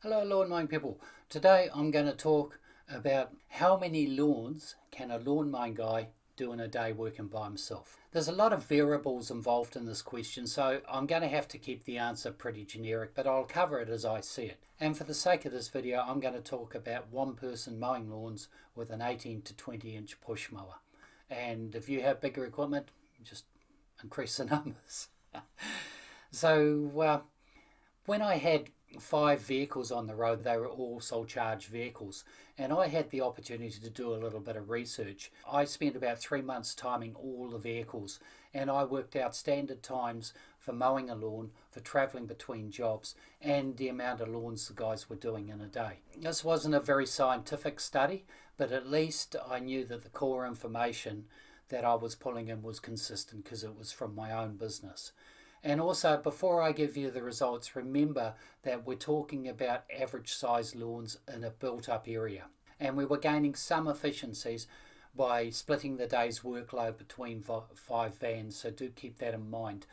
Hello lawn mowing people. Today I'm going to talk about how many lawns can a lawn mowing guy do in a day working by himself. There's a lot of variables involved in this question, so I'm going to have to keep the answer pretty generic, but I'll cover it as I see it. And for the sake of this video, I'm going to talk about one person mowing lawns with an 18 to 20 inch push mower. And if you have bigger equipment, just increase the numbers. So when I had 5 vehicles on the road, they were all sole charge vehicles, and I had the opportunity to do a little bit of research. I spent about 3 months timing all the vehicles, and I worked out standard times for mowing a lawn, for travelling between jobs, and the amount of lawns the guys were doing in a day. This wasn't a very scientific study, but at least I knew that the core information that I was pulling in was consistent because it was from my own business. And also, before I give you the results, remember that we're talking about average size lawns in a built up area. And we were gaining some efficiencies by splitting the day's workload between 5 vans, so do keep that in mind.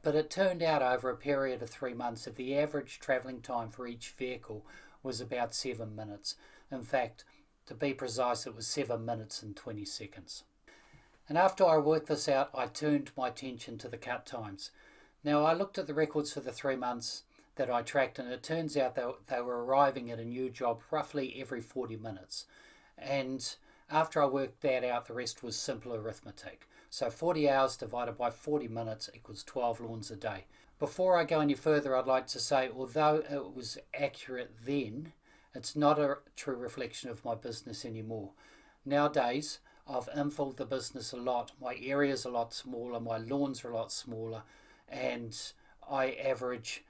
But it turned out over a period of 3 months that the average travelling time for each vehicle was about 7 minutes. In fact, to be precise, it was 7 minutes and 20 seconds. And after I worked this out, I turned my attention to the cut times. Now, I looked at the records for the 3 months that I tracked, and it turns out that they were arriving at a new job roughly every 40 minutes. And after I worked that out, the rest was simple arithmetic. So 40 hours divided by 40 minutes equals 12 lawns a day. Before I go any further, I'd like to say, although it was accurate then, it's not a true reflection of my business anymore. Nowadays, I've infilled the business a lot. My area's a lot smaller, my lawns are a lot smaller, and I average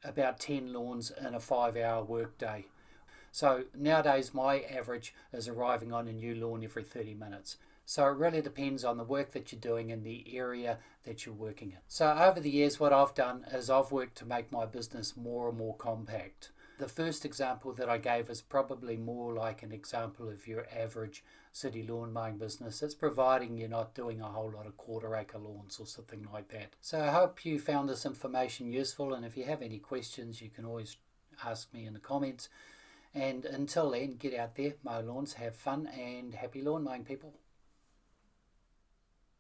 about 10 lawns in a 5-hour workday. So nowadays my average is arriving on a new lawn every 30 minutes. So it really depends on the work that you're doing in the area that you're working in. So over the years, what I've done is I've worked to make my business more and more compact. The first example that I gave is probably more like an example of your average city lawn mowing business. It's providing you're not doing a whole lot of quarter-acre lawns or something like that. So I hope you found this information useful, and if you have any questions, you can always ask me in the comments. And until then, get out there, mow lawns, have fun, and happy lawn mowing, people.